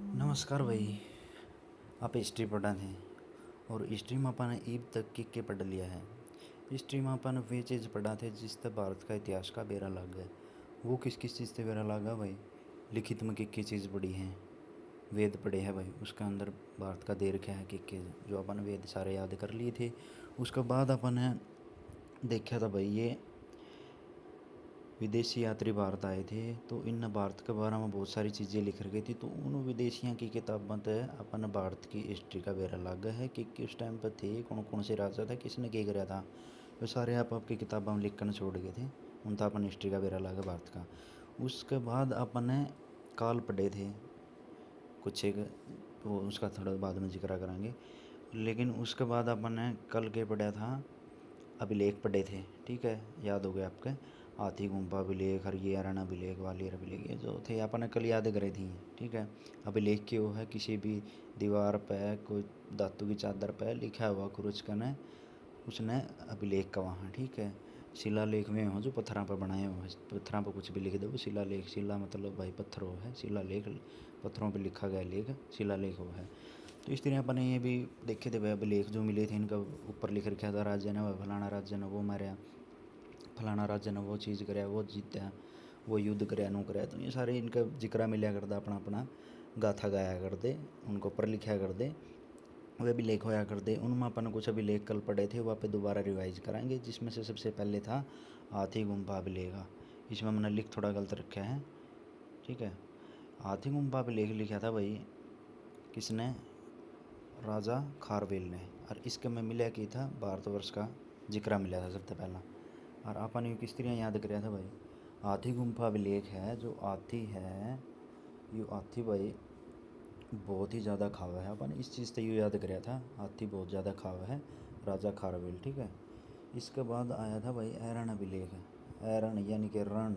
नमस्कार भाई। आप हिस्ट्री पढ़ा थे और हिस्ट्री में अपन ईब तक के पढ़ लिया है। हिस्ट्री में अपन वे चीज़ पढ़ा थे जिससे भारत का इतिहास का बेरा लग गया। वो किस किस चीज़ से बेरा लगा भाई? लिखित में की चीज़ पढ़ी है, वेद पढ़े हैं भाई, उसके अंदर भारत का देर क्या है कि जो अपन वेद सारे याद कर लिए थे। उसके बाद अपन ने देखा था भाई ये विदेशी यात्री भारत आए थे तो इन भारत के बारे में बहुत सारी चीज़ें लिख रखी थी। तो उन विदेशियों की किताबों से अपन भारत की हिस्ट्री का बेरा लग है कि किस टाइम पर थे, कौन कौन से राजा था, किसने क्या कराया था। वो सारे आप आपकी किताबों में लिख कर छोड़ गए थे। उन था अपन हिस्ट्री का बेरा लगा भारत का। उसके बाद अपन ने काल पढ़े थे कुछ एक, तो उसका थोड़ा बाद में जिक्र करेंगे। लेकिन उसके बाद अपन ने कल के पढ़ा था अभिलेख पढ़े थे, ठीक है, याद हो गया आपके। हाथी गुम्फा अभिलेख, हरियाणा अभिलेख, ग्वालियर अभिलेख, ये जो थे अपन ने कल याद करे थी, ठीक है। अभिलेख के वो है किसी भी दीवार पे कोई धातु की चादर पे लिखा हुआ कुरुच कने उसने अभिलेख का वहाँ, ठीक है। शिलालेख में हो जो पत्थरों पर बनाए हुए हैं, पत्थरों पर कुछ भी लिख दो वो शिलालेख। शिला मतलब भाई पत्थर हो है, शिलालेख पत्थरों पर लिखा गया लेख शिलालेख हो है। तो इस तरह अपन ये भी देखे थे भाई अभिलेख जो मिले थे इनका ऊपर लिख रखा था राज्य ने फलाना राज्य ने वो मारा, फलाना राज्य ने वो चीज़ कराया, वो जीता, वो युद्ध कराया, नो कराया। तो ये सारे इनका जिक्र मिला करता, अपना अपना गाथा गाया करते, उनको ऊपर लिखा करते, वे भी लेख होया करते। उनमें अपन कुछ अभी लेख कल पढ़े थे वहाँ पे दोबारा रिवाइज कराएंगे, जिसमें से सबसे पहले था हाथी गुम्फा अभिलेख। इसमें मैंने लिख थोड़ा गलत रखा है, ठीक है। हाथी गुम्फा अभिलेख लिखा था भाई किसने? राजा खारवेल ने। और इसके में मिला कि था भारतवर्ष का जिक्र मिला था सबसे पहला। और अपन ये किस तरह याद कराया था भाई? हाथी गुम्फा अभिलेख है, जो हाथी है ये हाथी भाई बहुत ही ज़्यादा खावा है। अपन इस चीज़ से ये याद कराया था, हाथी बहुत ज़्यादा खावा है, राजा खारवेल, ठीक है। इसके बाद आया था भाई ऐरण अभिलेख। ऐरण यानी कि रण,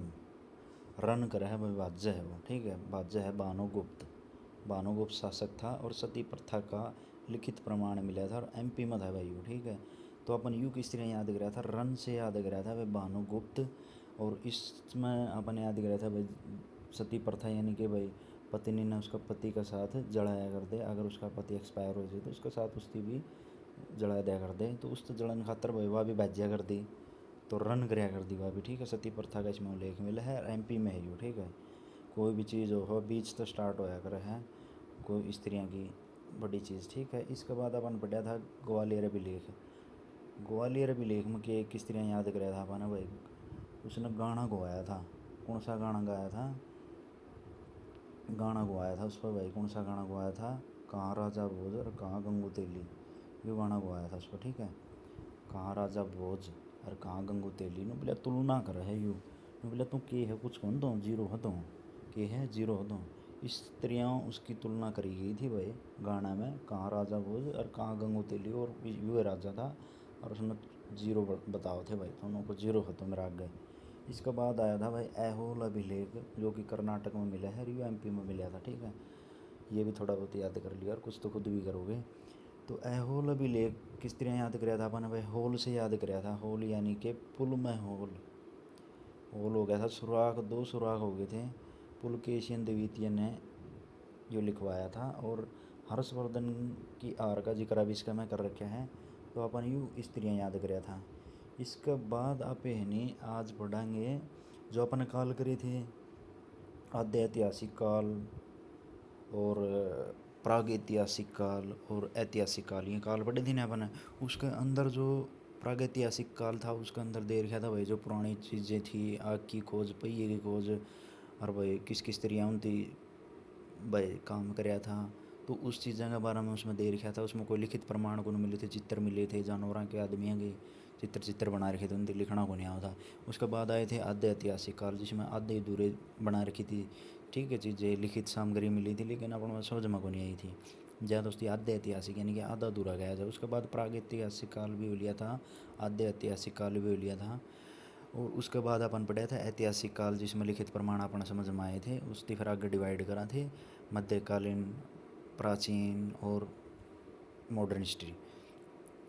रन कर है भाई, वाज्य है वो, ठीक है। वाज्य है भानुगुप्त, भानुगुप्त शासक था और सती प्रथा का लिखित प्रमाण मिला था और एमपी में था भाई वो, ठीक है। तो अपन यू किस तरह याद कराया था? रन से याद कराया था भाई भानुगुप्त। और इसमें अपन याद कराया था भाई सती प्रथा, यानी कि भाई पत्नी ने उसका पति का साथ जलाया कर दे, अगर उसका पति एक्सपायर हो जाए तो उसके साथ उसकी भी जला दिया कर दे। तो उस जलन खातर भाई वह भी बाज्या कर दी, तो रन कराया कर दी वह भी, ठीक है। सती प्रथा का इसमें उल्लेख मिला है, एमपी में है यू, ठीक है। कोई भी चीज़ हो बीच तो स्टार्ट होया करे है कोई इस तरह की बड़ी चीज़, ठीक है। इसके बाद अपन पढ़ा था ग्वालियर अभिलेख। ग्वालियर अभिलेख में कि किस तरह याद कराया था अपन भाई? उसने गाना गवाया था, कौन सा गाना गाया था? गाना गवाया था उस पर भाई, कौन सा गाना गवाया था? कहाँ राजा भोज और कहाँ गंगू तेली, ये गाना गवाया था उस पर, ठीक है। कहाँ राजा भोज और कहाँ गंगू तेली नो बोले तुलना कर है यू, नो बोले तू के है कुछ कौन दो जीरो हो दो, के है जीरो हो दो। इस तरह उसकी तुलना करी गई थी भाई गाना में, कहाँ राजा भोज और कहाँ गंगू तेली, और वे राजा था और उसने जीरो बताओ थे भाई, दोनों को जीरो हो तो मेरा आगे। इसके बाद आया था भाई ऐहोल अभिलेख, जो कि कर्नाटक में मिला है, रियो एमपी में मिला था, ठीक है। ये भी थोड़ा बहुत याद कर लिया और कुछ तो खुद भी करोगे। तो ऐहोल अभिलेख किस तरह याद कराया था अपन भाई? होल से याद कराया था, होल यानी कि पुल में होल, होल हो गया था सुराख, दो सुराख हो गए थे। पुलकेशियन द्वितीय ने जो लिखवाया था, और हर्षवर्धन की आर का जिक्र भी इसका मैं कर रखा है। तो अपन यूँ इस तरह याद कराया था। इसके बाद आप है आज पढ़ेंगे जो अपन काल करे थे आद्य ऐतिहासिक काल और प्राग ऐतिहासिक काल और ऐतिहासिक काल, ये काल पढ़े थे ना अपन। उसके अंदर जो प्राग ऐतिहासिक काल था उसके अंदर दे रखा था भाई जो पुरानी चीज़ें थी, आग की खोज, पहिए की खोज, और भाई किस किस तरह उनकी भाई काम कराया था। तो उस चीज़ों के बारे में उसमें दे रखा था। उसमें कोई लिखित प्रमाण को नहीं मिले थे, चित्र मिले थे जानवरों के, आदमियों के चित्र बना रखे थे, उनके लिखना को नहीं आया था। उसके बाद आए थे आद्य ऐतिहासिक काल, जिसमें आधे अधूरे बना रखी थी, ठीक है, चीज़ें लिखित सामग्री मिली थी लेकिन अपन में समझ में को नहीं आई थी। ज़्यादा उसकी आद्य ऐतिहासिक यानी कि आधा अधूरा गया था। उसके बाद प्राग ऐतिहासिक काल भी हो लिया था, आद्य ऐतिहासिक काल भी हो लिया था। और उसके बाद अपन पढ़ा था ऐतिहासिक काल, जिसमें लिखित प्रमाण अपन समझ में आए थे। उसकी फिर आगे डिवाइड करा थे मध्यकालीन, प्राचीन और मॉडर्न हिस्ट्री,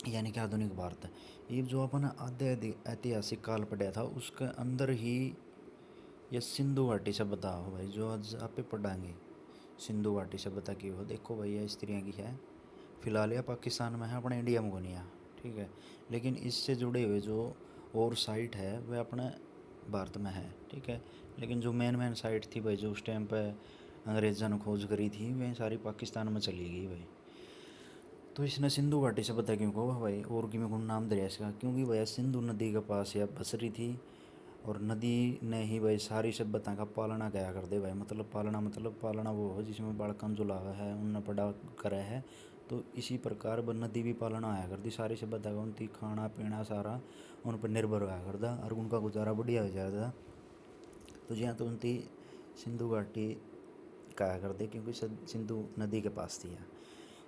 यानी कि आधुनिक भारत। ये जो अपन आद्य ऐतिहासिक काल पढ़ा था उसके अंदर ही ये सिंधु घाटी सभ्यता हो भाई, जो आज आप पे पढ़ाएंगे सिंधु घाटी सभ्यता की हो, देखो भैया स्त्रियाँ की है, फ़िलहाल यह पाकिस्तान में है, अपने इंडिया में को नहीं है, ठीक है। लेकिन इससे जुड़े हुए जो और साइट है वह अपने भारत में है, ठीक है। लेकिन जो मेन साइट थी भाई, जो उस टाइम पर अंग्रेज़ों ने खोज करी थी, वह सारी पाकिस्तान में चली गई भाई। तो इसने सिंधु घाटी सभ्यता क्यों कहो भाई, और क्यों को नाम दिया इसका, क्योंकि भैया सिंधु नदी के पास यह बस रही थी, और नदी ने ही भाई सारी सभ्यता का पालना क्या कर दे भाई। मतलब पालना वो हो जिसमें बालकन जो लावा है उनने पड़ा करे है, तो इसी प्रकार वह नदी भी पालना आया करती सारी सभ्यता का, उनकी खाना पीना सारा उन पर निर्भर होया करता, और उनका गुजारा बढ़िया हो जाता। तो यहाँ तो उनकी सिंधु घाटी कहा करते, क्योंकि सिंधु नदी के पास थी यहाँ।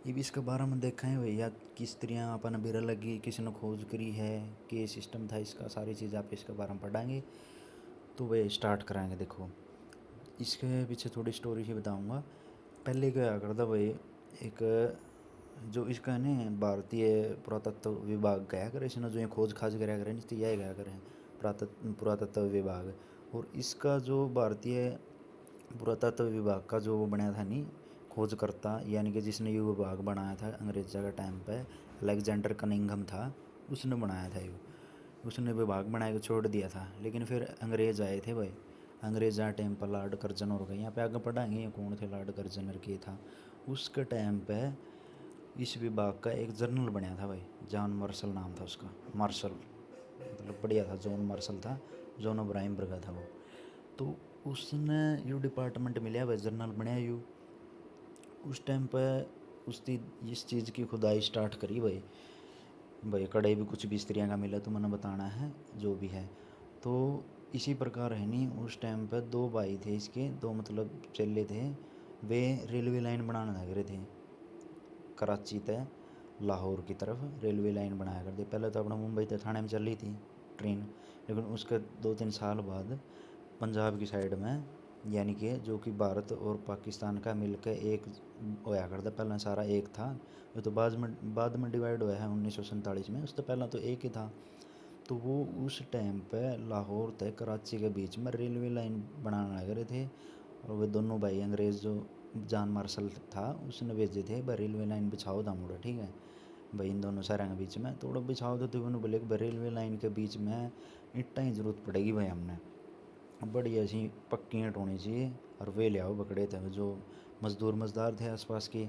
ये भी इसके बारे में देखा है भैया, किस तरह अपन बिरल लगी, किसी ने खोज करी है, कि सिस्टम था इसका, सारी चीज़ आप इसके बारे में पढ़ाएंगे। तो वह स्टार्ट कराएंगे। देखो इसके पीछे थोड़ी स्टोरी ही बताऊंगा। पहले क्या करता भाई, एक जो इसका है भारतीय पुरातत्व विभाग गया करे, इसने जो ये खोज खाज कराया करें तो यह गया करें पुरातत्व विभाग। और इसका जो भारतीय पुरातत्व विभाग का जो वो बनाया था नहीं खोजकर्ता, यानी कि जिसने ये विभाग बनाया था अंग्रेज़ों के टाइम पे, अलेक्जेंडर कनिंघम था, उसने बनाया था ये। उसने विभाग बना के छोड़ दिया था। लेकिन फिर अंग्रेज़ आए थे भाई, अंग्रेज़ आए टाइम पर लॉर्ड कर्जनर हो गए, यहाँ पे आगे पढ़ाएंगे ये कौन थे लॉर्ड कर्जनर के था। उसके टाइम पे इस विभाग का एक जर्नल बनाया था भाई, जॉन मार्शल नाम था उसका, मार्शल मतलब बढ़िया था, जॉन मार्शल था, जॉन अब्राहम बर्गा था वो। तो उसने यू डिपार्टमेंट मिला भाई, जर्नल बनाया यू। उस टाइम पर उसकी इस चीज़ की खुदाई स्टार्ट करी भाई। भाई कड़े भी कुछ भी स्त्रियाँ का मिला तो मैंने बताना है जो भी है। तो इसी प्रकार है नहीं, उस टाइम पर दो भाई थे इसके, दो मतलब चेले थे, वे रेलवे लाइन बनाने लग रहे थे, कराची तय लाहौर की तरफ रेलवे लाइन बनाया करते। पहले तो अपना मुंबई तक थाने में चल रही थी ट्रेन, लेकिन उसके 2-3 साल बाद पंजाब की साइड में, यानी कि जो कि भारत और पाकिस्तान का मिलकर एक होया करता, पहले सारा एक था, वो तो बाद में डिवाइड हुआ है 1947 में, उससे पहले तो एक ही था। तो वो उस टाइम पे लाहौर तय कराची के बीच में रेलवे लाइन बनाने लग रहे थे। और वे दोनों भाई अंग्रेज़ जो जॉन मार्शल था उसने भेजे थे भाई रेलवे लाइन बिछाओ था मुड़ा, ठीक है भाई, इन दोनों शहरों के बीच में थोड़ा बिछाओ तो उन्होंने बोले कि रेलवे लाइन के बीच में ईंटा ही ज़रूरत पड़ेगी भाई, हमने बढ़िया ऐसी पक्की ईंट होनी चाहिए। और वे ले आओ पकड़े थे जो मज़दार थे आसपास के।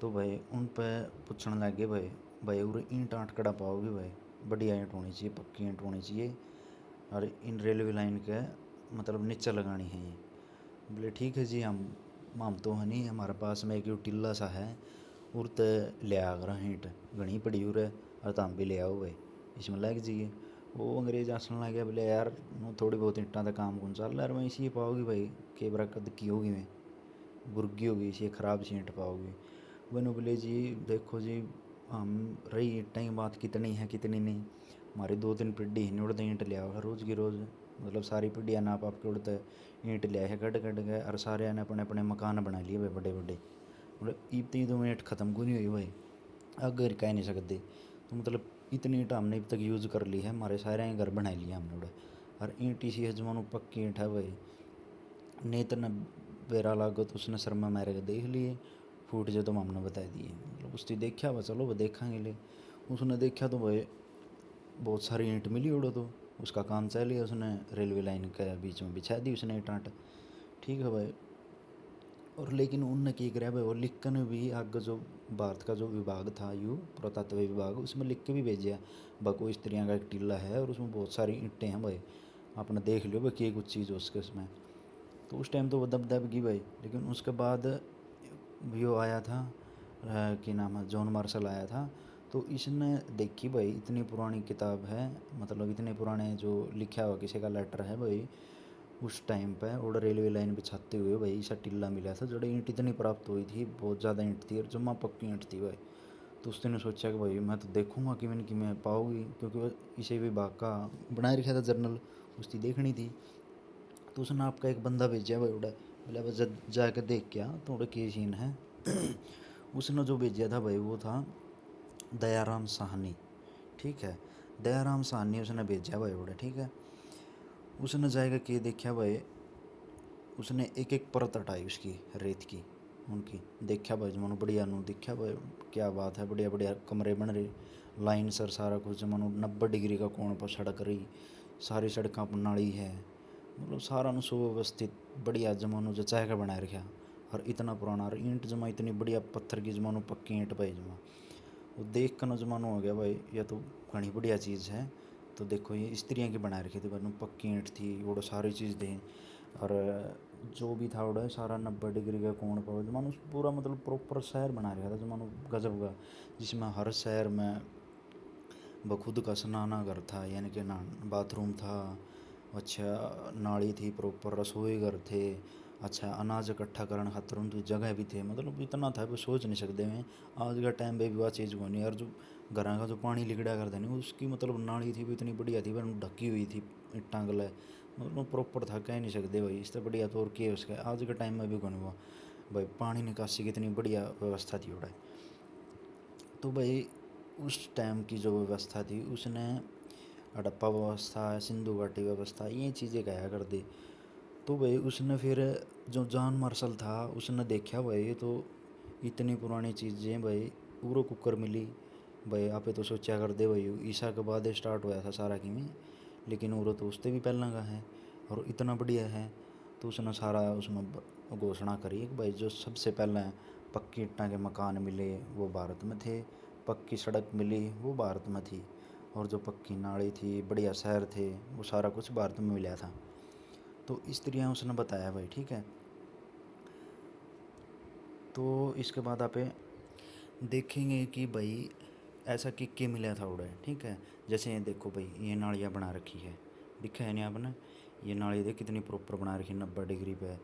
तो भाई उन पर पूछने लगे भाई और ईंट आँट कड़ा पाओगे भाई, बढ़िया ईंट होनी चाहिए, पक्की ईंट होनी चाहिए, और इन रेलवे लाइन के मतलब नीचे लगानी है ये। बोले ठीक है जी, हम तो है नहीं, हमारे पास में एक टिल्ला सा है, उर तो ले आ कर ईंट घनी पड़ी उर, और तो हम भी ले आओ भाई, इसमें लग जाइए। वो अंग्रेज हंसने लग गया, बोले यार थोड़ी बहुत ईंटा का काम कौन चल रहा है, मैं इसी पाओगी भाई, के बरा कद की होगी, मैं बुर्गी होगी, इसी ख़राब सी ईंट पाओगी। वो बोले जी देखो जी, हम रही ईंटा की बात कितनी है कितनी नहीं, हमारी 2-3 पीढ़ी ही उड़ते ईंट ले आओ रोज़ की रोज़, मतलब सारी पीढ़ियाँ नाप आपके उड़ते ईंट ले आए गढ़ गए, और सारे ने अपने अपने मकान बना लिए भाई बड़े बड़े। मतलब इतनी तो ईंट ख़त्म क्यों नहीं हुई भाई, अगर कह नहीं सकते। तो मतलब इतनी ईंट हमने अब तक यूज़ कर ली है, हमारे सारे घर बना लिया हमने उड़े, और ईंट इसी है जमानों पक्की ईंट है भाई, नहीं तो न बेरा लागो तो उसने शर्मा मारे के देख लिए, फूट जो तो हमने बता दिए, मतलब उसने देखा वह चलो वह देखेंगे ले। उसने देखा तो भाई बहुत सारी ईंट मिली उड़ो, तो उसका काम चल लिया, उसने रेलवे लाइन के बीच में बिछा दी उसने ईंट आंट, ठीक है भाई। और लेकिन उनने क्या कराया भाई, वो लिख कर भी आगे जो भारत का जो विभाग था यू पुरातत्व विभाग, उसमें लिख के भी भेजा भाई इस तरह का एक टीला है और उसमें बहुत सारी ईंटें हैं भाई, आपने देख लियो भाई क्या कुछ चीज़ उसके उसमें। तो उस टाइम तो वो दब गई भाई। लेकिन उसके बाद भी वो आया था, कि नाम है, जॉन मार्शल आया था। तो इसने देखी भाई इतनी पुरानी किताब है, मतलब इतने पुराने जो लिखा हुआ किसी का लेटर है भाई, उस टाइम पे और रेलवे लाइन बिछाते हुए भाई ऐसा टिल्ला मिला था, जड़े ईंट इतनी प्राप्त हुई थी, बहुत ज़्यादा ईंट थी और जमा पक्की ईंट थी भाई। तो उसने सोचा कि भाई मैं तो देखूंगा कि मैंने कि मैं पाऊँगी, क्योंकि वो इसी विभाग का बना रखा था जर्नल, उसकी देखनी थी। तो उसने आपका एक बंदा भेजा भाई उड़ा, बोला बस जाके देख के आ थोड़ा के सीन है। उसने जो भेजा था भाई वो था दयाराम साहनी, ठीक है, दयाराम साहनी उसने भेजा भाई उड़ा, ठीक है। उसने जाएगा के देखा भाई, उसने एक एक परत हटाई उसकी रेत की, उनकी देखा भाई जमानू बढ़िया नू देखा भाई क्या बात है, बढ़िया बढ़िया कमरे बन रहे लाइन सर सारा कुछ जमानू 90 डिग्री का कोण पर सड़क रही, सारी सड़कों पर नाली है, मतलब सारा नु सुव्यवस्थित बढ़िया जमानू जचाए का बनाए रखा। और इतना पुराना और ईंट जमा इतनी बढ़िया पत्थर की जमानू पक्की ईंट भाई जमा वो देख कर न जमानू हो गया भाई यह तो घनी बढ़िया चीज़ है। तो देखो ये स्त्रियाँ की बनाए रखी थी भाई पक्की ईंट थी वो सारी चीज़ थी। और जो भी था उड़ा सारा 90 डिग्री का कोण पर जमानू पूरा मतलब प्रॉपर शहर बना रखा था जमानू गजब का, जिसमें हर शहर में बखुद का स्नाना घर था यानी कि ना बाथरूम था, अच्छा नाली थी, प्रॉपर रसोई घर थे, अच्छा अनाज इकट्ठा करने खातर उनकी जगह भी थे, मतलब इतना था वो सोच नहीं सकते हैं। आज का टाइम पे भी वह चीज़ को नहीं, और जो घर का जो पानी लिगड़ा करते नहीं उसकी मतलब नाली थी वो इतनी बढ़िया थी वह ढकी हुई थी इट्टां गले, मतलब प्रॉपर था कह नहीं सकते भाई इससे बढ़िया तो और क्या उसका आज के टाइम में भी कौन हुआ भाई। पानी निकासी की इतनी बढ़िया व्यवस्था थी उड़ा। तो भाई उस टाइम की जो व्यवस्था थी उसने हड़प्पा व्यवस्था सिंधु घाटी व्यवस्था ये चीज़ें कहा कर दी। तो भाई उसने फिर जो जॉन मार्शल था उसने देखा भाई तो इतनी पुरानी चीज़ें भाई पूरा कुकर मिली भाई आप तो सोचा कर दे भाई ईसा के बाद स्टार्ट हुआ था सारा की में, लेकिन वो तो उससे भी पहला का है और इतना बढ़िया है। तो उसने सारा उसमें घोषणा करी कि भाई जो सबसे पहले पक्की ईंटा के मकान मिले वो भारत में थे, पक्की सड़क मिली वो भारत में थी, और जो पक्की नाली थी बढ़िया शहर थे वो सारा कुछ भारत में मिला था। तो इस तरह उसने बताया भाई ठीक है। तो इसके बाद आप देखेंगे कि भाई ऐसा कि मिला था उड़ा ठीक है। जैसे ये देखो भाई ये नालियाँ बना रखी है, दिखा है नहीं आपने, ये नाली देख कितनी प्रॉपर बना रखी है 90 डिग्री पे।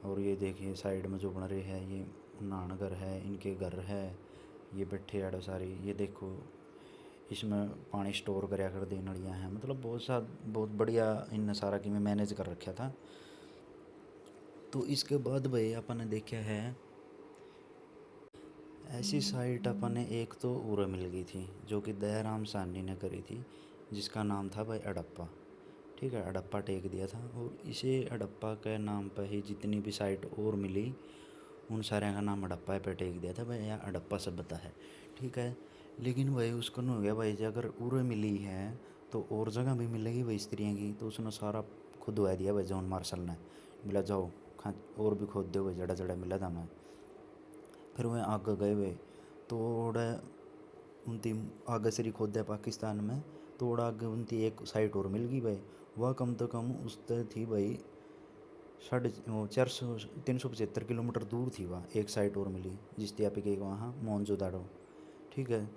और ये देखिए साइड में जो बन रहे हैं ये नान घर है, इनके घर है, ये बैठे आड़े सारी, ये देखो इसमें पानी स्टोर कराया कर दे नलियाँ हैं, मतलब बहुत बढ़िया इन सारा कि मैं मैनेज कर रखा था। तो इसके बाद भाई अपन ने देखा है ऐसी साइट अपन ने एक तो उरे मिल गई थी जो कि दयाराम साहनी ने करी थी, जिसका नाम था भाई हड़प्पा ठीक है। हड़प्पा टेक दिया था और इसे हड़प्पा के नाम पर ही जितनी भी साइट और मिली उन सारे का नाम हड़प्पा पे टेक दिया था भाई यहाँ हड़प्पा सभ्यता है ठीक है। लेकिन भाई उसको नहीं हो गया भाई अगर उरे मिली है तो और जगह भी मिलेगी भाई स्त्रियों की, तो उसने सारा खुदवा दिया भाई जॉन मार्शल ने, बोला जाओ खा और भी खोद दो भाई जड़ा जड़ा मिला था मैं। फिर वह आगे गए हुए तो उनती आगे से खोदा पाकिस्तान में, तो थोड़ा आगे उनती एक साइट और मिल गई भाई, वह कम तो कम उस तक थी भाई 375 किलोमीटर दूर थी वहाँ एक साइट और मिली जिससे आप के वहाँ मोहनजोदाड़ो ठीक है।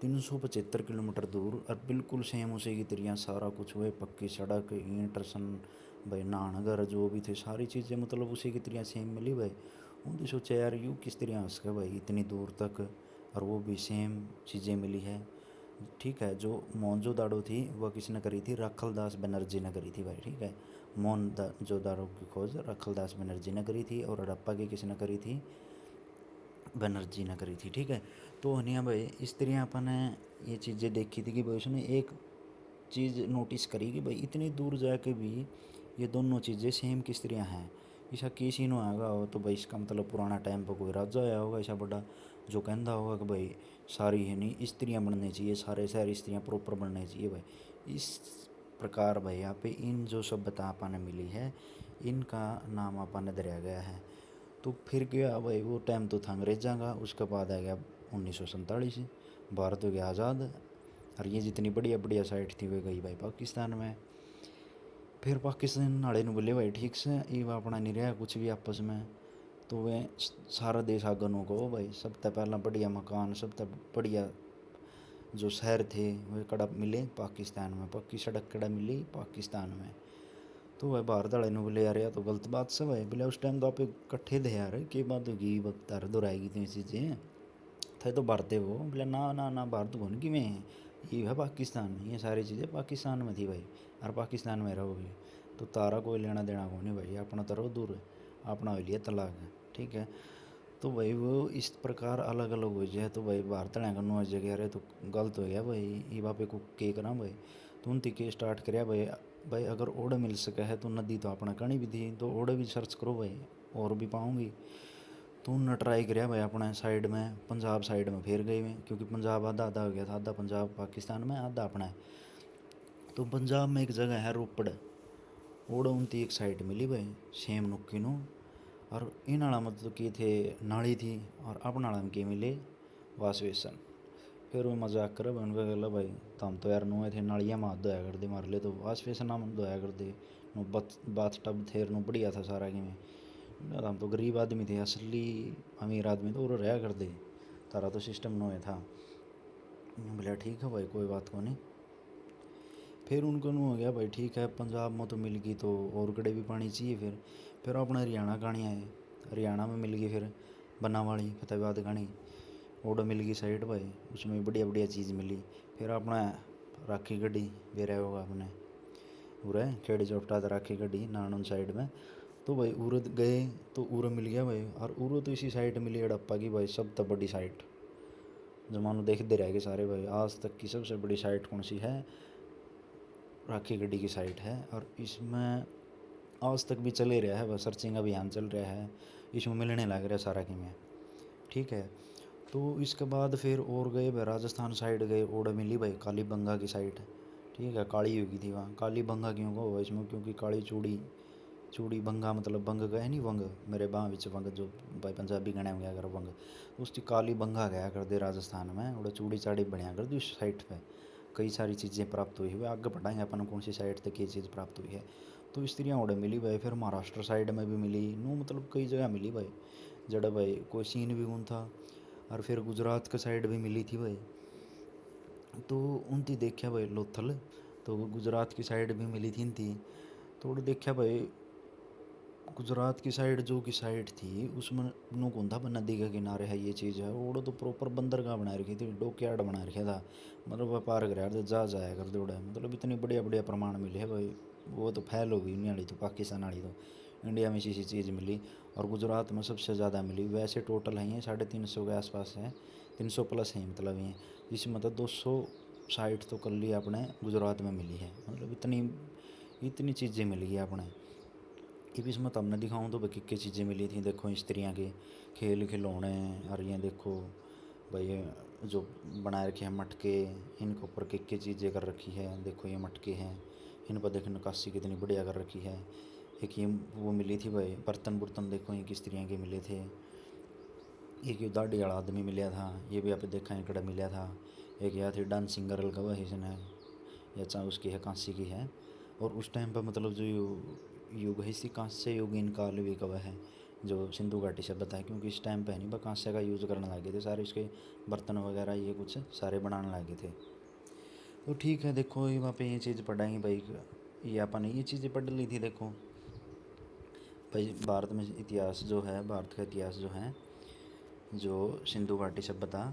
375 किलोमीटर दूर और बिल्कुल सेम उसी की तरह सारा कुछ हुए पक्की सड़क ईंट सन भाई नानगर जो भी थे सारी चीज़ें मतलब उसी की तरह सेम मिली भाई। उनकी सोचा यार यूँ किस तरह हंस के भाई इतनी दूर तक और वो भी सेम चीज़ें मिली है ठीक है। जो मोहनजोदाड़ो थी वह किसने करी थी, रखलदास बनर्जी ने करी थी भाई ठीक है। मोहनजोदाड़ो की खोज रखलदास बनर्जी ने करी थी और हड़प्पा की किसने करी थी, बनर्जी ने करी थी ठीक है। तो हनिया भाई इस तरह अपन ने ये चीज़ें देखी थी कि भाई उसने एक चीज़ नोटिस करी कि भाई इतनी दूर जाके भी ये दोनों चीज़ें सेम किस तरह हैं। ऐसा किसी ने आएगा हो तो भाई इसका मतलब पुराना टाइम पर कोई राजा आया होगा ऐसा बड़ा जो कहता होगा कि भाई सारी है नहीं स्त्रियाँ बननी चाहिए, सारे शहर स्त्रियाँ प्रॉपर बननी चाहिए भाई। इस प्रकार भाई यहाँ पे इन जो सभ्यता अपन ने मिली है इनका नाम अपन ने दरिया गया है। तो फिर गया भाई वो टाइम तो था अंग्रेज़ों का, उसके बाद आ गया 1947, भारत हो गया आज़ाद और ये जितनी बढ़िया बढ़िया साइट थी वे गई भाई पाकिस्तान में। फिर पाकिस्तान वाले ने बोले भाई ठीक से ये अपना नहीं रहा कुछ भी आपस में, तो वे सारा देश आगनों को भाई सबसे पहला बढ़िया मकान सबसे बढ़िया जो शहर थे वे कड़ा मिले पाकिस्तान में, पक्की सड़क कड़ा मिली पाकिस्तान में। तो भाई भारत वाले ने बोले यार तो गलत बात से भाई बोले उस टाइम तो आप इकट्ठे थे यार की बात होगी बता दोहराएगी तो चीज़ें थे तो भारते वो बोले ना ना ना भारत कौन की में है ये है पाकिस्तान, ये सारी चीज़ें पाकिस्तान में थी भाई और पाकिस्तान में रहोगे तो तारा कोई लेना देना को नहीं भाई अपना तो रहो दूर अपना हो लिया तलाक है ठीक है। तो भाई वो इस प्रकार अलग अलग हो जाए तो भाई भारत करना हो जगह रहे तो गलत हो गया भाई ये बापे को के करा भाई। तो उन के स्टार्ट कराया भाई भाई अगर ओढ़ मिल सके है तो नदी तो अपना कहीं भी थी तो ओढ़ भी सर्च करो भाई और भी पाऊँगी। तो उन्होंने ट्राई कराया भाई अपने साइड में पंजाब साइड में फिर गए में, क्योंकि पंजाब आधा आधा हो गया था, आधा पंजाब पाकिस्तान में आधा अपना है। तो पंजाब में एक जगह है रोपड़, ओड़ उनती एक साइड मिली भाई सेम नुक्की नू। और इन आला मतलब कि थे नाली थी, और अपना आला में के मिले वाश बेसन। फिर वो मजाक कर उनका गला भाई तम तो यार नुए थे नालियाँ में हाथ धोया कर दे, मार ले तो वाश बेसन नाम धोया कर दे, नो बाथ टब थे नो बढ़िया था सारा कि में हम तो गरीब आदमी थे, असली अमीर आदमी तो वो रहा कर दे, तारा तो सिस्टम नो था। बोला ठीक है भाई कोई बात को नहीं। फिर उनको नु हो गया भाई ठीक है पंजाब में तो मिल गई तो और कड़े भी पानी चाहिए। फिर अपना हरियाणा गानी आए, हरियाणा में मिल गई फिर बनावाली फतेहाबाद गानी, ओडो मिल गई साइड भाई, उसमें बढ़िया बढ़िया चीज़ मिली। फिर अपना राखी गड्डी बेरा होगा अपने उरे खेड़ी चौपटा था राखी गड्डी नानन साइड में। तो भाई उरद गए तो उर मिल गया भाई, और उर तो इसी साइड मिली हड़प्पा की भाई सब तब बड़ी साइट, जमानो देखते रह गए सारे भाई आज तक की सबसे बड़ी साइट कौन सी है, राखी गड्डी की साइट है। और इसमें आज तक भी चले रहा है, बस सर्चिंग अभियान चल रहा है, इसमें मिलने लग रहा है सारा कि में, ठीक है। तो इसके बाद फिर और गए भाई राजस्थान साइड गए, ओड़ मिली भाई काली बंगा की साइड, ठीक है। काली होगी थी वहाँ, काली बंगा क्यों को इसमें, क्योंकि काली चूड़ी, चूड़ी बंगा मतलब बंग गए नहीं वंग मेरे बाँ बिच वंग जो भाई पंजाबी गाने में गया कर वंग, उसकी काली बंगा गया कर दे राजस्थान में, और चूड़ी चाड़ी बढ़िया कर दी उस साइड पे। कई सारी चीज़ें प्राप्त हुई हुई आगे बढ़ाएंगे अपन कौन सी साइड तक ये चीज़ प्राप्त हुई है। तो स्त्रियाँ ओडे मिली भाई, फिर महाराष्ट्र साइड में भी मिली नू, मतलब कई जगह मिली भाई जड़ा भाई कोई सीन भी कौन था। और फिर गुजरात के साइड भी मिली थी भाई, तो उनती देखा भाई लोथल, तो गुजरात की साइड भी मिली थी इनती। तो देखा भाई गुजरात की साइड जो की साइड थी उसमें नो कौन था नदी के किनारे है ये चीज़ है, वो तो प्रॉपर बंदरगाह बना रखी थी, डॉकयार्ड बना रखा था, मतलब व्यापार कराया था जा जाया कर दौड़ा, मतलब इतनी बढ़िया बढ़िया प्रमाण मिले है भाई। वो तो फैल हो गई इंडिया वाली तो पाकिस्तान वाली तो इंडिया में इसी चीज़ मिली, और गुजरात में सबसे ज़्यादा मिली। वैसे टोटल है ये 350 के आसपास है, 300 प्लस है मतलब ये, जिसमें मतलब 200 साइट तो कर ली अपने गुजरात में मिली है, मतलब इतनी इतनी चीज़ें मिली है अपने। ये भी इसमें तब न दिखाऊँ तो भाई क्या चीज़ें मिली थी, देखो स्त्रियाँ के खेल खिलौने, और ये देखो भाई ये जो बना रखे हैं मटके, इनके ऊपर क्या चीज़ें कर रखी है, देखो ये मटके हैं, इन पर देखो नक्काशी कितनी बढ़िया कर रखी है। एक ये वो मिली थी भाई बर्तन बुर्तन, देखो ये स्त्रियाँ के मिले थे। एक ये दाढ़ी वाला आदमी मिला था, ये भी आप देखा है कड़ा मिला था। एक यहाँ थी डांसिंग गर्ल का वही इसने, या चाहे उसकी है कांसी की है। और उस टाइम पर मतलब जो युग है इसी कांस्य युगीन काल भी कवा है जो सिंधु घाटी सभ्यता है, क्योंकि इस टाइम पे नहीं कांस्य का यूज़ करने लगे थे सारे, इसके बर्तन वगैरह ये कुछ सारे बनाने लगे थे। तो ठीक है देखो ये वहाँ पे ये चीज़ पढ़ाएंगे भाई, ये अपन ये चीज़ें पढ़ ली थी। देखो भाई भारत में इतिहास जो है, भारत का इतिहास जो है, जो सिंधु घाटी सभ्यता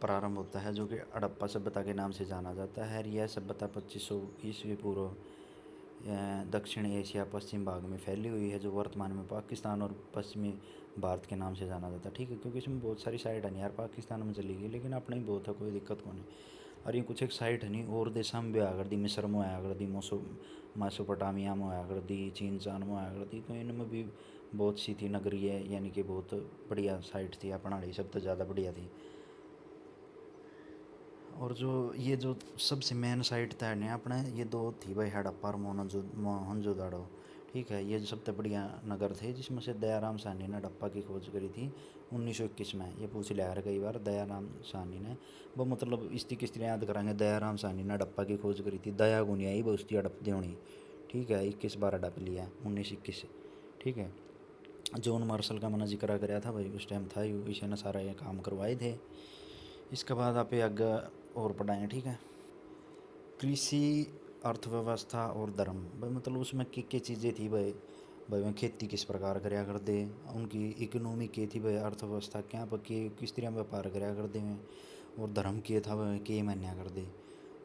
प्रारंभ होता है जो कि हड़प्पा सभ्यता के नाम से जाना जाता है। यह सभ्यता 2500 ईस्वी पूर्व दक्षिण एशिया पश्चिम भाग में फैली हुई है, जो वर्तमान में पाकिस्तान और पश्चिमी भारत के नाम से जाना जाता है, ठीक है। क्योंकि इसमें बहुत सारी साइट है नहीं यार, पाकिस्तान में चली गई लेकिन अपने ही बहुत है, कोई दिक्कत को नहीं। और ये कुछ एक साइट है नहीं और देशा में भी आया कर दी, मिस्र में आया कर दी, मेसोपोटामिया में आया कर दी, चीन चान में आया कर दी, तो इनमें भी बहुत सी थी नगरी है, यानी कि बहुत बढ़िया साइट थी अपना सब तो ज़्यादा बढ़िया थी। और जो ये जो सबसे मेन साइट था ना अपने ये दो थी भाई हड़प्पा और मोहनजोदड़ो, ठीक है। ये जो सबसे बढ़िया नगर थे जिसमें से दयाराम साहनी ने हड़प्पा की खोज करी थी 1921 में। ये पूछ लिया है कई बार दयाराम साहनी ने, वो मतलब इसकी किस याद कराएंगे, दयाराम साहनी ने हड़प्पा की खोज करी थी, दया गुनी आई वो उसकी हड़प देनी, ठीक है। 21 बार हड़प लिया 1921, ठीक है। जॉन मार्शल का मैंने जिक्र कराया था भाई, उस टाइम था इसे ने सारा ये काम करवाए थे। इसके बाद आप आगे और पढ़ाएँ, ठीक है। कृषि अर्थव्यवस्था और धर्म भाई, मतलब उसमें क्या चीज़ें थी भाई, मैं खेती किस प्रकार कराया कर दे, उनकी इकोनॉमी क्या थी भाई, अर्थव्यवस्था क्या पर किस तरह व्यापार कराया कर दे में, और धर्म क्या था भाई क्या मान्या कर दे।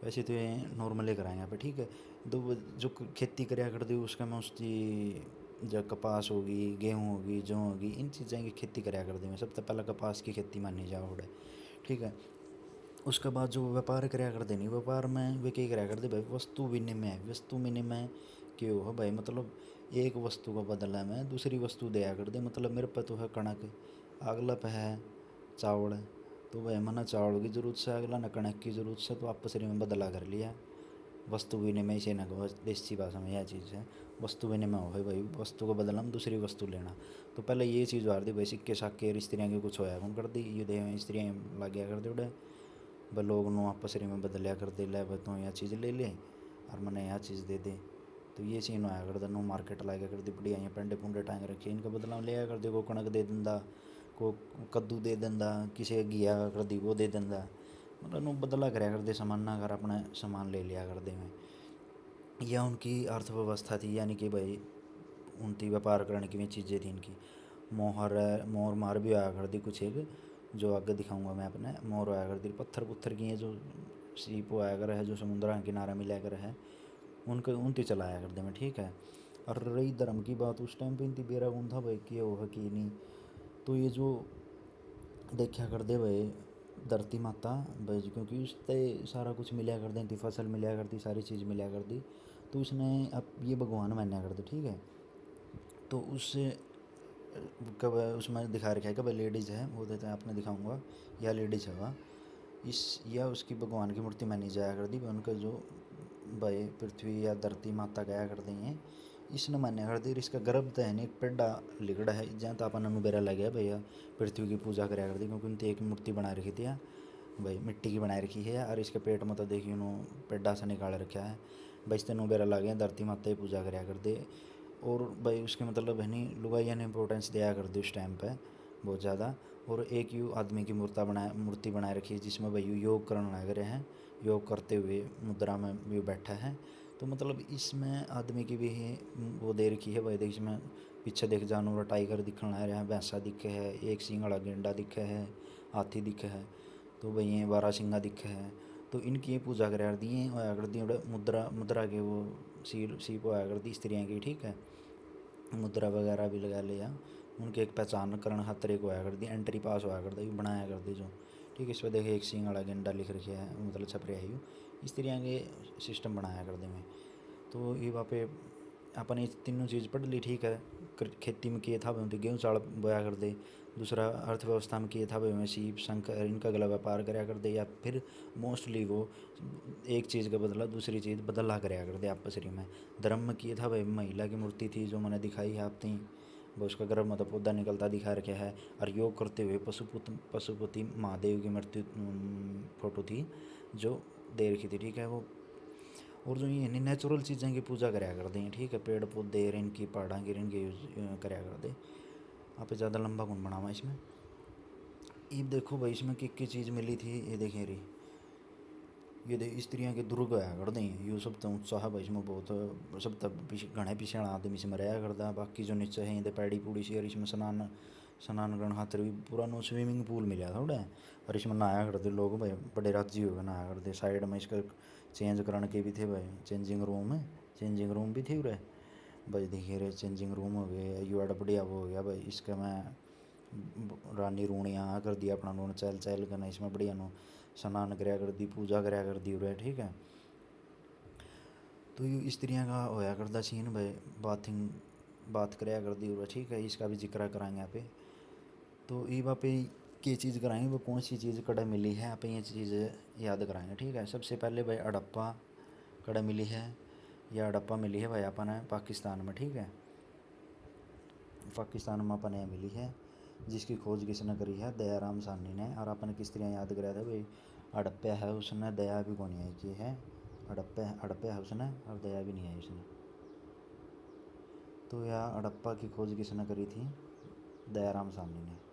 वैसे तो ये नॉर्मली कराएंगे यहाँ पे, ठीक है। तो जो खेती कराया कर दे उसका मैं उसकी जो कपास होगी, गेहूँ होगी, जौ होगी, इन चीज़ें की खेती कराया कर दे में सबसे पहले कपास की खेती मानी जाओ, ठीक है। उसके बाद जो व्यापार कराया करते नहीं, व्यापार में वे क्या कराया करते भाई, वस्तु विनिमय क्यों है भाई, मतलब एक वस्तु का बदला में दूसरी वस्तु दिया कर दे। मतलब मेरे पे तो है कणक, अगला पे है चावल, तो भाई मना चावल की ज़रूरत से, अगला ना कणक की ज़रूरत से, तो आपस में बदला कर लिया। वस्तु विनिमय से ना कहो, देसी भाषा में यह चीज़ है, वस्तु विनिमय हो भाई, वस्तु को बदलना में दूसरी वस्तु लेना। तो पहले ये चीज़ हार दी भाई, सिक्के साक्के स्त्रियाँ की कुछ होया कौन कर दी, युद्ध स्त्रियाँ लग गया कर दे उड़े भाई, लोग नो आपस में बदलिया कर दे, ले भाई तो यह चीज़ ले ले और मैंने यह चीज़ दे दे। तो ये सीन होया कर दे, नो मार्केट लाया कर दी बढ़िया, यहाँ पेंडे पुंडे टांग रखे, इनका बदलाव लिया कर दे, को कणक दे दिंदा, को कद्दू दे दिंदा, किसी घिया कर दी वो दे दिंदा, मतलब नो बदला कराया कर दे सामान ना, कर अपना सामान ले लिया कर दे में। यह उनकी अर्थव्यवस्था थी, यानी कि भाई उनकी व्यापार करने की भी चीज़ें थी इनकी। मोर मार भी आया कर दी कुछ एक, जो आगे दिखाऊंगा मैं अपने, मोर आया कर दी, पत्थर पुत्थर की है जो सीप आया कर है, जो समुद्र किनारा मिला कर है, उनके उनती चलाया कर दे में, ठीक है। और रही धर्म की बात, उस टाइम पे इनती बेरा कौन था भाई, कि वो है कि नहीं, तो ये जो देखा कर दे भाई धरती माता भाई, क्योंकि उससे सारा कुछ मिला कर दी थी, फसल मिला करती, सारी चीज़ मिला कर दी, तो उसने अब ये भगवान मान्या कर दे, ठीक है। तो उससे कब उसमें दिखा रखा है कि भाई लेडीज़ है, वो देते हैं आपने दिखाऊंगा, या लेडीज़ है वह, इस या उसकी भगवान की मूर्ति मानी जाया कर दी, उनका जो भाई पृथ्वी या धरती माता गया कर दी हैं, इसने मान्या कर दी। इसका गर्भ तो है नहीं, एक पेड्डा लिगड़ा है, जहाँ तो अपन अनुबेरा लग गया भैया, पृथ्वी की पूजा कराया कर दी, क्योंकि उनकी एक मूर्ति बना रखी थी भाई, मिट्टी की बनाई रखी है, और इसके पेट में तो देखिए उन्होंने पेड्डा सा निकाल रखा है भाई, इससे नुबेरा लग गया, धरती माता की पूजा कराया कर दे। और भाई उसके मतलब है नहीं, लुगाइया ने इंपॉर्टेंस दिया कर दी उस टाइम पे बहुत ज़्यादा। और एक यू आदमी की मूर्ति बनाए रखी है, जिसमें भाई योग करने लग रहे हैं, योग करते हुए मुद्रा में भी बैठा है। तो मतलब इसमें आदमी की भी वो दे रखी है भाई, इसमें पीछे देख जानवर टाइगर दिखने लग रहे हैं, भैंसा दिखे है, एक सिंह वाला गेंडा दिखे है, हाथी दिखे है, तो भाई ये बारह सिंगा दिखे है। तो इनकी पूजा करा कर दी होया कर दी, मुद्रा के वो सीप होया कर दी स्त्रियाँ की, ठीक है। मुद्रा वगैरह भी लगा लिया, उनके एक पहचान करण खातर एक होया कर दी, एंट्री पास होया कर दी, बनाया कर दी जो, ठीक है। इस पर देखे एक सिंह वाला गेंडा लिख रखे है, मतलब छप रहा है, इस तरह के सिस्टम बनाया कर दे में। तो ये वहाँ पे अपन ये तीनों चीज़ पढ़ ली, ठीक है। खेती में किए था भाई गेहूँ चावल बोया कर दे, दूसरा अर्थव्यवस्था में किए था भाई में सीप शंख इनका गला व्यापार कराया कर दे, या फिर मोस्टली वो एक चीज़ का बदला दूसरी चीज़ बदला कराया कर दे आपस में। धर्म में किए था भाई, महिला की मूर्ति थी जो मैंने दिखाई है आप थी, वो उसका गर्भ मतलब पौधा निकलता दिखा रखा है। और योग करते हुए पशुपति महादेव की मूर्ति फोटो थी जो दे रखी थी, ठीक है वो। और जो ये नेचुरल चीज़ें की पूजा कराया करते हैं, ठीक है, पेड़ पौधे इनकी पहाड़ा गिर इनके यूज कराया करते। आप ज़्यादा लंबा कौन बनावा इसमें, ये देखो भाई इसमें की चीज़ मिली थी, ये देखें रही, ये देख स्त्रियाँ के दुर्ग आया कर दें, ये सब तो उत्साह भाई इसमें बहुत, सब तब घने पीछे आदमी इसमें रहा करता, बाकी जो नीचे है ये पैड़ी पूड़ी सी, और इसमें स्नान करने खातर भी पूरा नो स्विमिंग पूल मिला था उड़े, और इसमें नहाया करते लोग भाई, बड़े राजी हो गए नहाया करते। साइड में इसका चेंज करने के भी थे भाई, चेंजिंग रूम भी थे उरे भाई, देखिए रे चेंजिंग रूम हो गए, युवा बढ़िया वो हो गया भाई। इसका मैं रानी रूण यहाँ कर दिया अपना नून चहल चहल करना, इसमें बढ़िया नो स्नान कराया कर दी, पूजा कराया कर दी उरे, ठीक है। तो ये स्त्रियाँ का होया करता सीन भाई, बात कराया कर दी उरे, ठीक है। इसका भी जिक्र कराएंगे यहाँ पे। तो ये वहाँ पे ये चीज़ कराएंगे, वो कौन सी चीज़ कड़ा मिली है यहाँ पे, ये चीज़ याद कराएंगे, ठीक है। सबसे पहले भाई हड़प्पा कड़ा मिली है, या हड़प्पा मिली है भाई अपन है पाकिस्तान में, ठीक है। पाकिस्तान में अपन ये मिली है, जिसकी खोज किसने करी है, दयाराम साहनी ने। और अपन किस तरह याद कराया था भाई, हड़प्पा है उसने दया भी कौन आई की है, हड़प्पा है उसने और दया भी नहीं आई उसने। तो यह हड़प्पा की खोज किसने करी थी, दयाराम साहनी ने।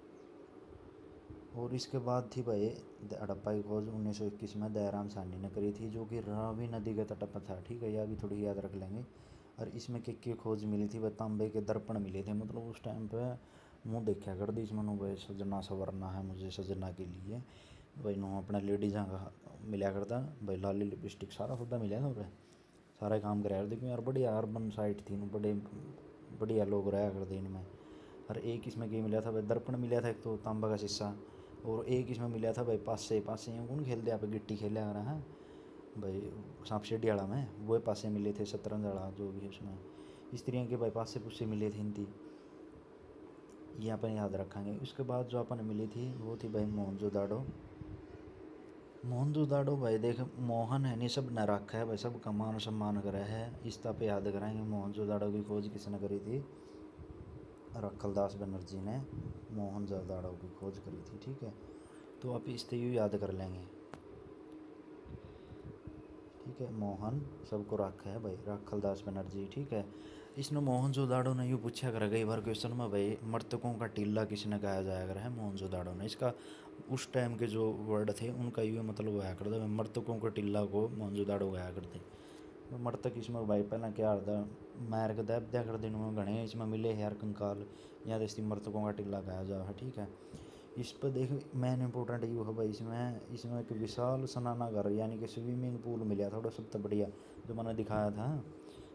और इसके बाद थी भाई हड़प्पा की खोज 1921 में दयाराम साहनी ने करी थी, जो कि रावी नदी के तट पर था, ठीक है। यह भी थोड़ी याद रख लेंगे। और इसमें की खोज मिली थी भाई, तांबे के दर्पण मिले थे, मतलब उस टाइम पे मुँह देखा कर दी इसमें, नो भाई सजना संवरना है मुझे सजना के लिए भाई, नो अपना लेडीज़ का मिला करता भाई, लाली लिपस्टिक सारा खुदा मिला था भाई, सारा काम कराया करते, क्योंकि यार बढ़िया अर्बन साइट थी, बड़े बढ़िया लोग रहा करते इनमें। और एक इसमें क्या मिला था भाई, दर्पण मिला था एक तो तांबा का शीशा, और एक इसमें मिला था भाई पासे यूँ कौन खेलते आप गिट्टी खेल रहा है, भाई सांप सीढ़ी वाला में वो पासे मिले थे, शतरंज वाला जो भी है उसमें स्त्रियों के भाई पासे पुसे मिले थे हिंदी, ये अपन याद रखेंगे। उसके बाद जो अपन मिली थी वो थी भाई मोहनजोदाड़ो। मोहनजोदाड़ो भाई देख मोहन है नहीं सब न रखा है भाई, सब का मान सम्मान करा है, इस पे याद कराएंगे। मोहनजोदाड़ो की खोज किसने करी थी? रखलदास बनर्जी ने मोहनजोदाड़ो की खोज करी थी, ठीक है। तो आप इस यूँ याद कर लेंगे, ठीक है। मोहन सबको रखा है भाई, रखलदास बनर्जी, ठीक है। इसने मोहनजोदाड़ो ने यूँ पूछा करा कई बार क्वेश्चन में भाई मृतकों का टीला किसने कहा जाया करा है? मोहनजोदाड़ो ने। इसका उस टाइम के जो वर्ड थे उनका यूँ मतलब होया करता, मृतकों का टीला को मोहनजोदाड़ो कहा करते। मृतक इसमें भाई पहला क्या होता, मार के दब दिया कर दिन में घने इसमें मिले यार कंकाल, या तो इसकी मृतकों का टीला कहा जा है, ठीक है। इस पर देख मेन इंपॉर्टेंट ये है भाई, इसमें एक विशाल स्नानागार यानी कि स्विमिंग पूल मिला था, सबसे बढ़िया जो मैंने दिखाया था।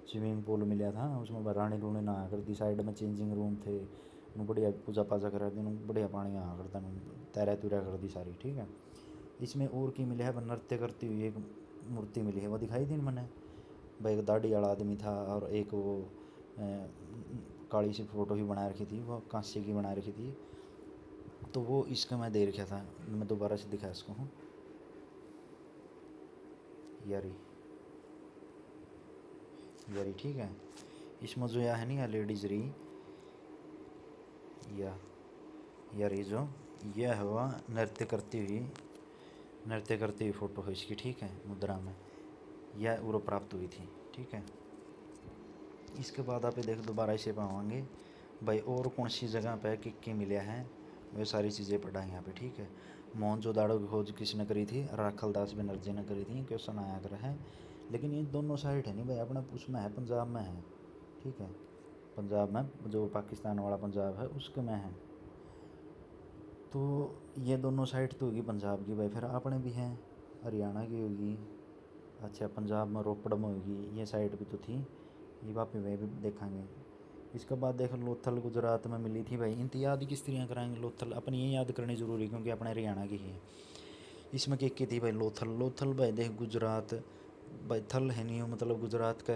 स्विमिंग पूल मिला था उसमें रानी रूनी नहाया करती, साइड में चेंजिंग रूम थे, बढ़िया पूजा पाजा करा दी, बढ़िया पानी आया करता, तैरा तुरा कर दी सारी, ठीक है। इसमें और की मिला है, नृत्य करती हुई एक मूर्ति मिली है, वो दिखाई दी मैंने भाई। एक दाढ़ी वाला आदमी था और एक वो काली सी फोटो ही बना रखी थी, वो कांसे की बना रखी थी, तो वो इसका मैं दे रखा था, मैं दोबारा से दिखा इसको हूँ यारी, यारी, ठीक है। इसमें जो यह है नहीं लेडीज रही, या यारी जो यह हुआ नृत्य करती हुई फ़ोटो है इसकी, ठीक है, मुद्रा में यह उरो प्राप्त हुई थी, ठीक है। इसके बाद आप देख दोबारा इसे पावाएंगे भाई, और कौन सी जगह पे किक्की मिला है, वे सारी चीज़ें पढ़ाएँ यहाँ पे, ठीक है। मोहनजोदाड़ो की खोज किसने करी थी? राखलदास बनर्जी ने करी थी, क्वेश्चन आया कर है। लेकिन ये दोनों साइड है नहीं भाई, अपना उसमें है पंजाब में है, ठीक है। पंजाब में जो पाकिस्तान वाला पंजाब है उसके में है, तो ये दोनों साइड तो होगी पंजाब की भाई। फिर अपने भी हैं, हरियाणा की होगी, अच्छा पंजाब में रोपड़ में होगी, ये साइड भी तो थी, ये वापस वह भी देखेंगे। इसके बाद देखो लोथल गुजरात में मिली थी भाई, इन याद किस तरह कराएंगे? लोथल अपन ये याद करनी ज़रूरी क्योंकि अपने हरियाणा की ही है। इसमें क्या थी भाई? लोथल, लोथल भाई देख गुजरात भाई, थल है नहीं मतलब गुजरात का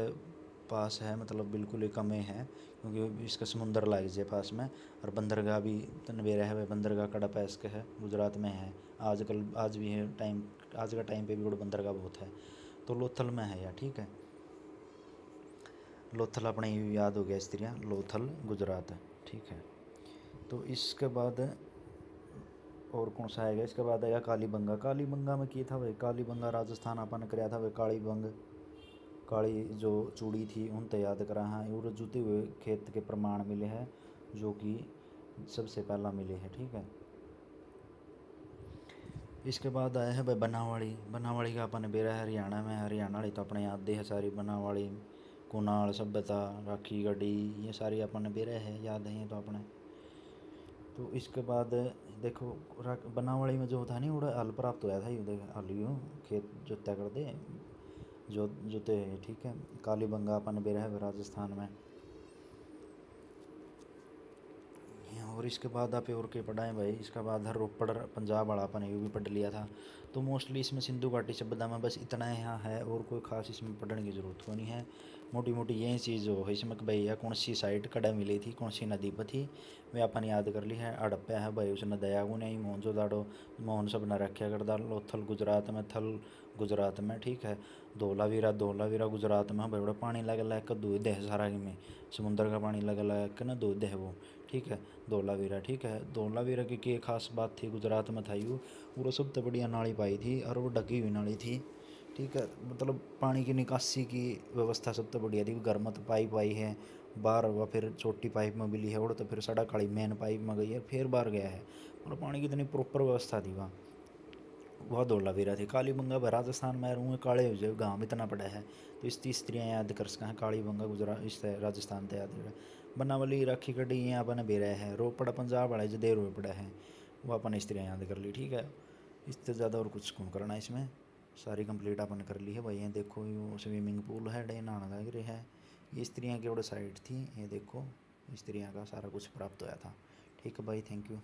पास है, मतलब बिल्कुल ही कम है क्योंकि इसका समुंदर लाग जाए पास में, और बंदरगाह भी तनवेरा है भाई, बंदरगाह कड़ा पैस का है, गुजरात में है आजकल, आज भी है टाइम, आज का टाइम पे भी बंदरगाह बहुत है, तो लोथल में है यार, ठीक है। लोथल अपने याद हो गया इस तरह, लोथल गुजरात, ठीक है। तो इसके बाद और कौन सा आएगा? इसके बाद आएगा कालीबंगा। कालीबंगा में किया था भाई, कालीबंगा राजस्थान अपन कराया था भाई, कालीबंग काली जो चूड़ी थी उन तो याद करा है, और जुते हुए खेत के प्रमाण मिले हैं जो कि सबसे पहला मिले हैं, ठीक है। इसके बाद आया है भाई बनावाड़ी। बनावाड़ी का अपन बेरा है हरियाणा में, हरियाणा वाली तो अपने याद दे है सारी, बनावाड़ी, कुनाल, सभ्यता, राखी गढ़ी, ये सारी अपन बेरा है याद है, ये तो अपने। तो इसके बाद देखो बनावाड़ी में जो होता है नहीं, वो हल प्राप्त होया था, ये देख हल यूँ खेत जोता कर दे जो जोते, ठीक है। कालीबंगा अपन बेरा है राजस्थान में। और इसके बाद आप और के पढ़ाएँ भाई, इसका बाद हर रोपड़ पंजाब वाला अपन ये भी पढ़ लिया था। तो मोस्टली इसमें सिंधु घाटी सभ्यता में बस इतना यहाँ है, और कोई खास इसमें पढ़ने की ज़रूरत को नहीं है। मोटी मोटी यही चीज़ हो इसमें कि भैया कौन सी साइड कड़ा मिली थी, कौन सी नदी पर थी, वे अपन याद कर ली है। हड़प्पा है भाई, उसने दया को नहीं, मोहनजोदाड़ो मोहन सब न रखा करदा, लोथल गुजरात में, थल गुजरात में, ठीक है। धोलावीरा, धोलावीरा गुजरात में भाई, बड़ा पानी लग लग कर दूध है सारा में, समुंदर का पानी लग लग कर ना दूध है वो, ठीक है। धोलावीरा, ठीक है। धोलावीरा की खास बात थी गुजरात में था यू, वो सबसे बढ़िया नाली पाई थी, और वो ढकी हुई नाली थी, ठीक है। मतलब पानी की निकासी की व्यवस्था सबसे बढ़िया थी, गर्मत पाइप आई है बाहर, व फिर छोटी पाइप में मिली है, और तो फिर सड़क वाली मेन पाइप में गई है, फिर बाहर गया है, और पानी की इतनी प्रॉपर व्यवस्था थी वहाँ, वह धोलावीरा थी। कालीबंगा भाई राजस्थान में रूँ काले हो जाए, गाँव इतना पड़ा है, तो इस तीस स्त्रियाँ याद कर सकें, कालीबंगा गुजरात इस राजस्थान से याद कर। बनावली, राखी गढ़ी ये अपन बेरा है, रोपड़ पंजाब वाले जो देर हुए पड़ा है, वो अपन स्त्रियाँ याद कर ली, ठीक है। इससे ज़्यादा और कुछ कौन करना इसमें, सारी कंप्लीट अपन कर ली है भाई। ये देखो ये स्विमिंग पूल है, डे नहाना लग रहा है, ये स्त्रियाँ की और साइड थी, ये देखो स्त्रियाँ का सारा कुछ प्राप्त होया था, ठीक है भाई, थैंक यू।